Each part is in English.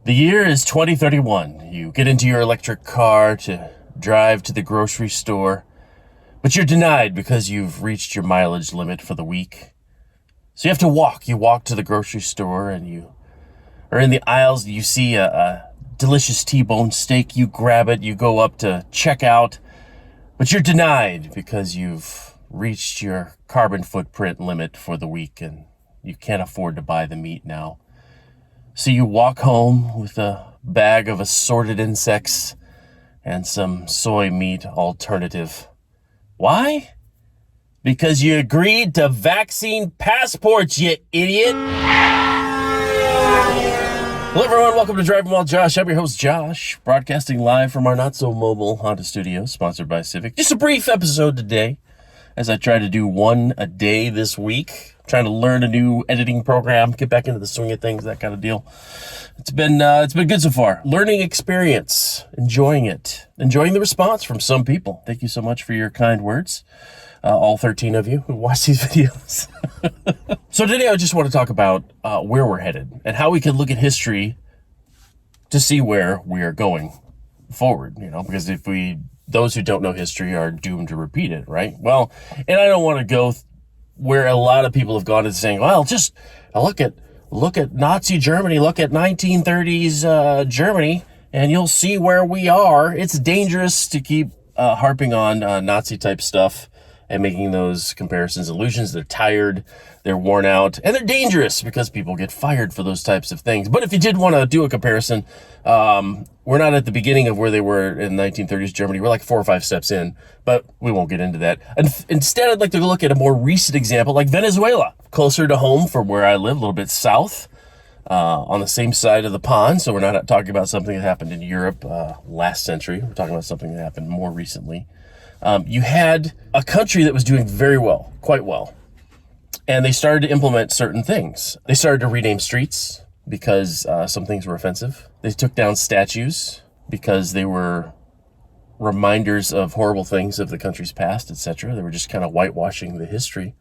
The year is 2031. You get into your electric car to drive to the grocery store, but you're denied because you've reached your mileage limit for the week. So you have to walk. You walk to the grocery store and you are in the aisles. You see a delicious T-bone steak. You grab it. You go up to check out, but you're denied because you've reached your carbon footprint limit for the week and you can't afford to buy the meat now. So you walk home with a bag of assorted insects and some soy meat alternative. Why? Because you agreed to vaccine passports, you idiot. Hello everyone, welcome to Driving While Josh. I'm your host Josh, broadcasting live from our not-so-mobile Honda studios, sponsored by Civic. Just a brief episode today, as I try to do one a day this week. Trying to learn a new editing program, get back into the swing of things, that kind of deal. It's been good so far. Learning experience, enjoying it, enjoying the response from some people. Thank you so much for your kind words, all 13 of you who watch these videos. So today I just want to talk about where we're headed and how we can look at history to see where we are going forward. Because those who don't know history are doomed to repeat it, right? Well, and I don't want to go where a lot of people have gone and saying, well, just look at Nazi Germany, look at 1930s Germany, and you'll see where we are. It's dangerous to keep harping on Nazi type stuff and making those comparisons illusions. They're tired, they're worn out, and they're dangerous because people get fired for those types of things. But if you did want to do a comparison, we're not at the beginning of where they were in 1930s Germany. We're like 4 or 5 steps in, but we won't get into that. And instead, I'd like to look at a more recent example like Venezuela, closer to home from where I live, a little bit south, on the same side of the pond. So we're not talking about something that happened in Europe last century. We're talking about something that happened more recently. You had a country that was doing very well, quite well, and they started to implement certain things. They started to rename streets because some things were offensive. They took down statues because they were reminders of horrible things of the country's past, etc. They were just kind of whitewashing the history.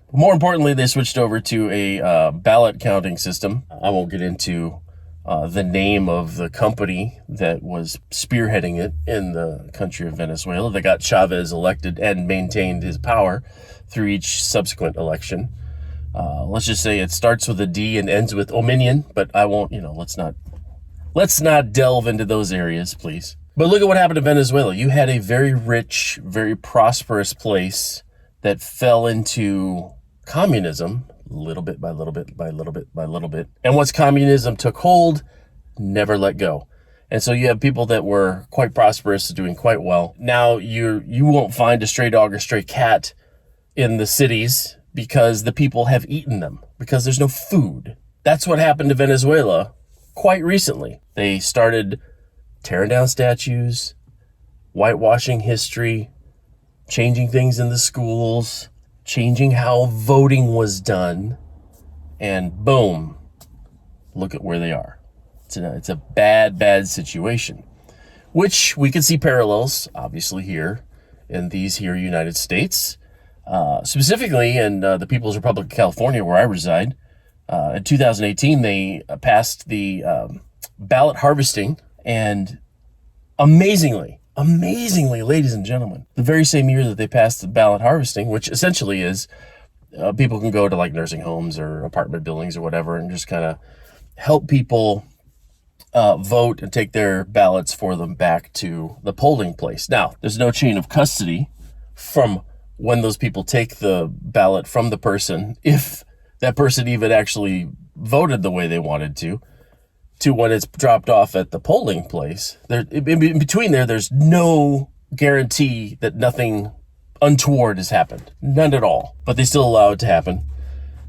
But more importantly, they switched over to a ballot counting system. I won't get into the name of the company that was spearheading it in the country of Venezuela. They got Chavez elected and maintained his power through each subsequent election. Let's just say it starts with a D and ends with Ominion, but I won't, let's not delve into those areas, please. But look at what happened to Venezuela. You had a very rich, very prosperous place that fell into communism, little bit by little bit by little bit by little bit. And once communism took hold, never let go. And so you have people that were quite prosperous, doing quite well. Now you won't find a stray dog or stray cat in the cities because the people have eaten them, because there's no food. That's what happened to Venezuela quite recently. They started tearing down statues, whitewashing history, changing things in the schools, changing how voting was done, and boom, look at where they are. It's a bad situation, which we can see parallels, obviously, here in these here United States, specifically in the People's Republic of California, where I reside. In 2018, they passed the ballot harvesting, and amazingly, ladies and gentlemen, the very same year that they passed the ballot harvesting, which essentially is people can go to like nursing homes or apartment buildings or whatever and just kind of help people vote and take their ballots for them back to the polling place. Now, there's no chain of custody from when those people take the ballot from the person, if that person even actually voted the way they wanted to when it's dropped off at the polling place. In between there's no guarantee that nothing untoward has happened. None at all. But they still allow it to happen.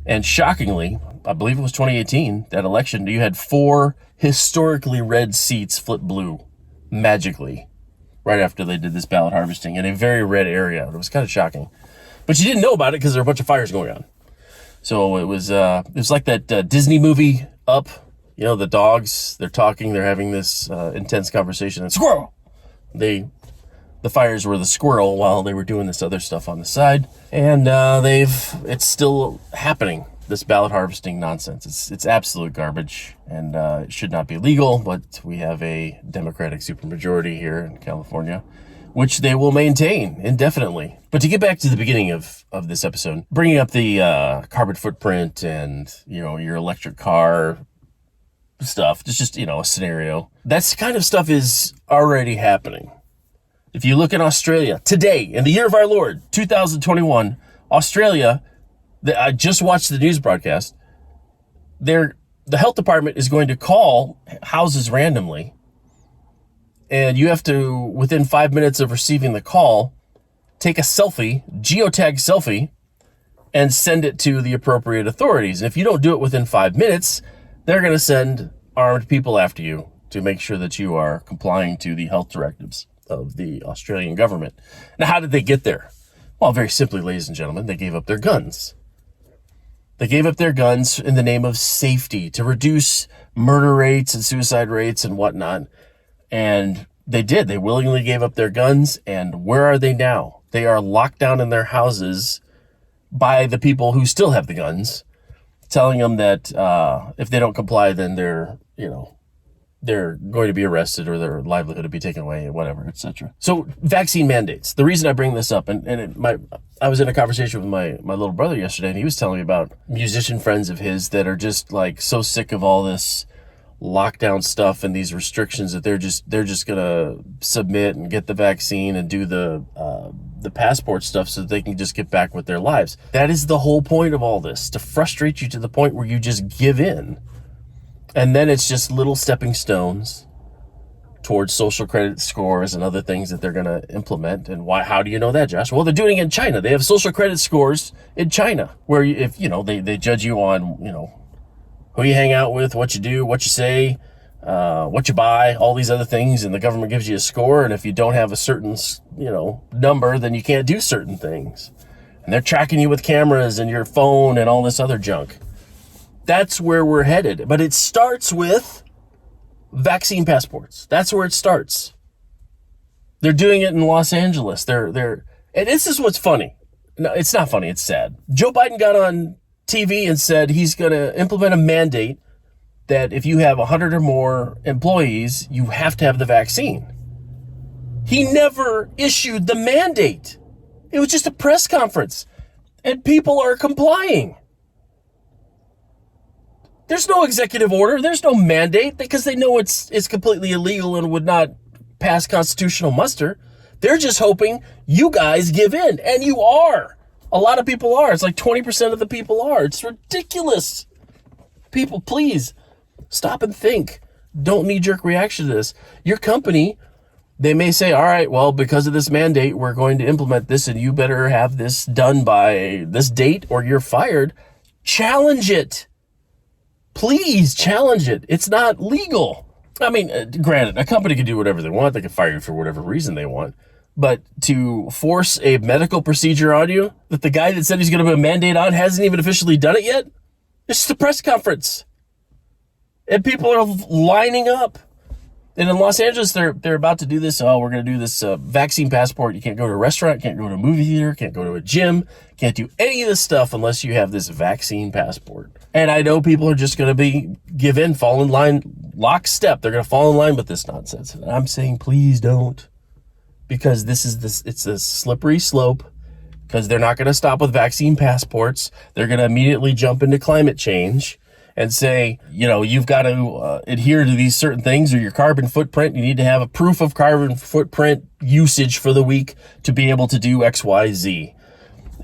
And shockingly, I believe it was 2018, that election, you had 4 historically red seats flip blue magically right after they did this ballot harvesting in a very red area. It was kind of shocking. But you didn't know about it because there were a bunch of fires going on. So it was like that Disney movie Up. The dogs, they're talking, they're having this intense conversation, and squirrel! The fires were the squirrel while they were doing this other stuff on the side. And it's still happening. this ballot harvesting nonsense. It's absolute garbage, and it should not be legal, but we have a Democratic supermajority here in California, which they will maintain indefinitely. But to get back to the beginning of this episode, bringing up the carbon footprint and, your electric car stuff, just a scenario. That kind of stuff is already happening. If you look at Australia, today, in the year of our Lord, 2021, Australia, I just watched the news broadcast, the health department is going to call houses randomly, and you have to, within 5 minutes of receiving the call, take a selfie, geotag selfie, and send it to the appropriate authorities. And if you don't do it within 5 minutes, they're going to send armed people after you to make sure that you are complying to the health directives of the Australian government. Now, how did they get there? Well, very simply, ladies and gentlemen, they gave up their guns. They gave up their guns in the name of safety to reduce murder rates and suicide rates and whatnot. And they did. They willingly gave up their guns. And where are they now? They are locked down in their houses by the people who still have the guns, telling them that if they don't comply, then they're going to be arrested or their livelihood to be taken away, whatever, etc. So vaccine mandates. The reason I bring this up, I was in a conversation with my little brother yesterday, and he was telling me about musician friends of his that are just like so sick of all this lockdown stuff and these restrictions that they're just gonna submit and get the vaccine and do the passport stuff so that they can just get back with their lives. That is the whole point of all this, to frustrate you to the point where you just give in. And then it's just little stepping stones towards social credit scores and other things that they're going to implement. And why? How do you know that, Josh? Well, they're doing it in China. They have social credit scores in China where they judge you on, who you hang out with, what you do, what you say, what you buy, all these other things. And the government gives you a score. And if you don't have a certain, number, then you can't do certain things. And they're tracking you with cameras and your phone and all this other junk. That's where we're headed. But it starts with vaccine passports. That's where it starts. They're doing it in Los Angeles. And this is what's funny. No, it's not funny. It's sad. Joe Biden got on TV and said he's going to implement a mandate that if you have 100 or more employees, you have to have the vaccine. He never issued the mandate. It was just a press conference. And people are complying. There's no executive order. There's no mandate because they know it's completely illegal and would not pass constitutional muster. They're just hoping you guys give in. And you are. A lot of people are. It's like 20% of the people are. It's ridiculous. People, please stop and think. Don't knee-jerk reaction to this. Your company, they may say, all right, well, because of this mandate, we're going to implement this and you better have this done by this date or you're fired. Challenge it. Please challenge it. It's not legal. I mean, granted, a company can do whatever they want. They can fire you for whatever reason they want. But to force a medical procedure on you that the guy that said he's going to put a mandate on hasn't even officially done it yet? It's just a press conference. And people are lining up. And in Los Angeles, they're about to do this. Oh, we're going to do this vaccine passport. You can't go to a restaurant, can't go to a movie theater, can't go to a gym, can't do any of this stuff unless you have this vaccine passport. And I know people are just going to give in, fall in line, lockstep. They're going to fall in line with this nonsense. And I'm saying, please don't, because it's a slippery slope. Because they're not going to stop with vaccine passports. They're going to immediately jump into climate change and say, you've got to adhere to these certain things, or your carbon footprint. You need to have a proof of carbon footprint usage for the week to be able to do X, Y, Z.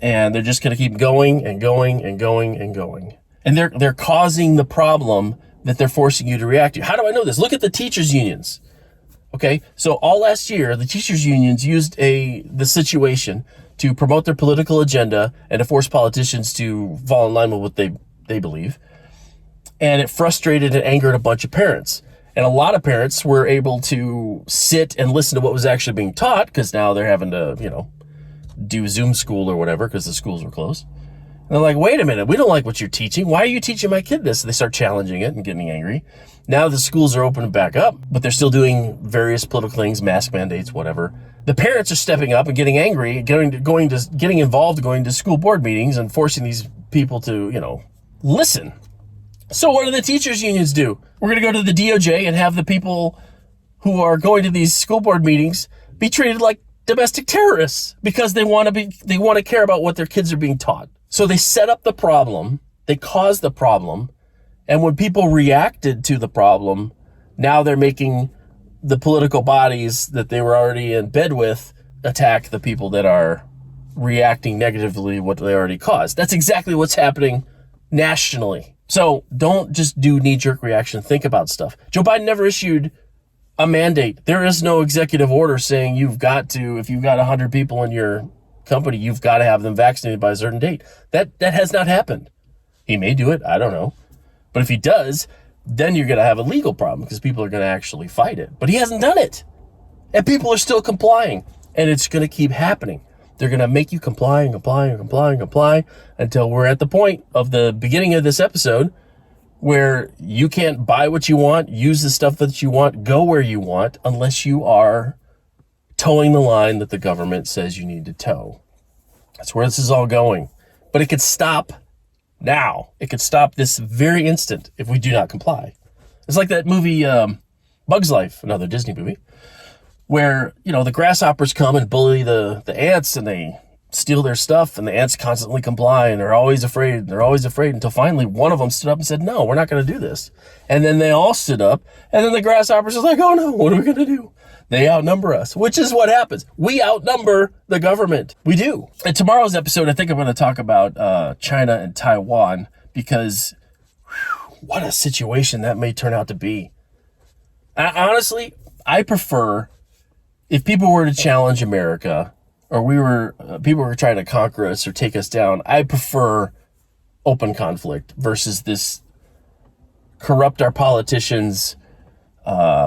And they're just going to keep going and going and going and going. And they're causing the problem that they're forcing you to react to. How do I know this? Look at the teachers' unions. Okay, so all last year, the teachers' unions used the situation to promote their political agenda and to force politicians to fall in line with what they believe. And it frustrated and angered a bunch of parents. And a lot of parents were able to sit and listen to what was actually being taught, because now they're having to, do Zoom school or whatever because the schools were closed. And they're like, wait a minute, we don't like what you're teaching. Why are you teaching my kid this? So they start challenging it and getting angry. Now the schools are opening back up, but they're still doing various political things, mask mandates, whatever. The parents are stepping up and getting angry, getting involved, going to school board meetings and forcing these people to, listen. So what do the teachers unions do? We're going to go to the DOJ and have the people who are going to these school board meetings be treated like domestic terrorists because they want to care about what their kids are being taught. So they set up the problem, they caused the problem, and when people reacted to the problem, now they're making the political bodies that they were already in bed with attack the people that are reacting negatively to what they already caused. That's exactly what's happening nationally. So don't just do knee-jerk reaction. Think about stuff. Joe Biden never issued a mandate. There is no executive order saying if you've got 100 people in your company, you've got to have them vaccinated by a certain date. That has not happened. He may do it. I don't know. But if he does, then you're going to have a legal problem because people are going to actually fight it. But he hasn't done it. And people are still complying. And it's going to keep happening. They're going to make you comply until we're at the point of the beginning of this episode where you can't buy what you want, use the stuff that you want, go where you want, unless you are towing the line that the government says you need to tow. That's where this is all going. But it could stop now. It could stop this very instant if we do not comply. It's like that movie, Bug's Life, another Disney movie, where, the grasshoppers come and bully the ants and they steal their stuff and the ants constantly comply and they're always afraid until finally one of them stood up and said, no, we're not going to do this. And then they all stood up and then the grasshoppers are like, oh no, what are we going to do? They outnumber us, which is what happens. We outnumber the government. We do. In tomorrow's episode, I think I'm going to talk about China and Taiwan because what a situation that may turn out to be. Honestly, I prefer if people were to challenge America or people were trying to conquer us or take us down, I prefer open conflict versus this corrupt our politicians,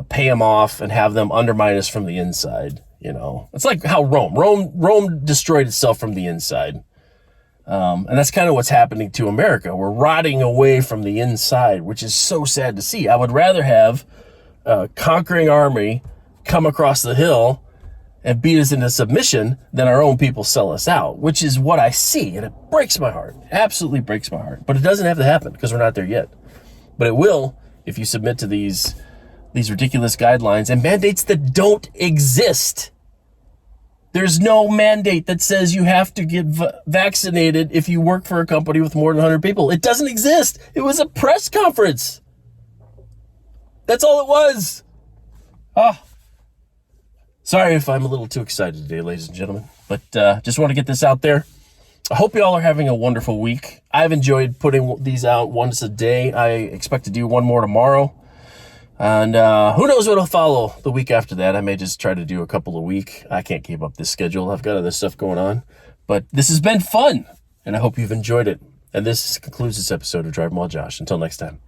pay them off and have them undermine us from the inside. It's like how Rome destroyed itself from the inside. And that's kind of what's happening to America. We're rotting away from the inside, which is so sad to see. I would rather have a conquering army come across the hill and beat us into submission than our own people sell us out, which is what I see. And it breaks my heart, absolutely breaks my heart. But it doesn't have to happen because we're not there yet. But it will if you submit to these ridiculous guidelines and mandates that don't exist. There's no mandate that says you have to get vaccinated if you work for a company with more than 100 people. It doesn't exist. It was a press conference. That's all it was. Sorry if I'm a little too excited today, ladies and gentlemen, but just want to get this out there. I hope you all are having a wonderful week. I've enjoyed putting these out once a day. I expect to do one more tomorrow. And who knows what'll follow the week after that. I may just try to do a couple a week. I can't keep up this schedule. I've got other stuff going on. But this has been fun, and I hope you've enjoyed it. And this concludes this episode of Driving While Josh. Until next time.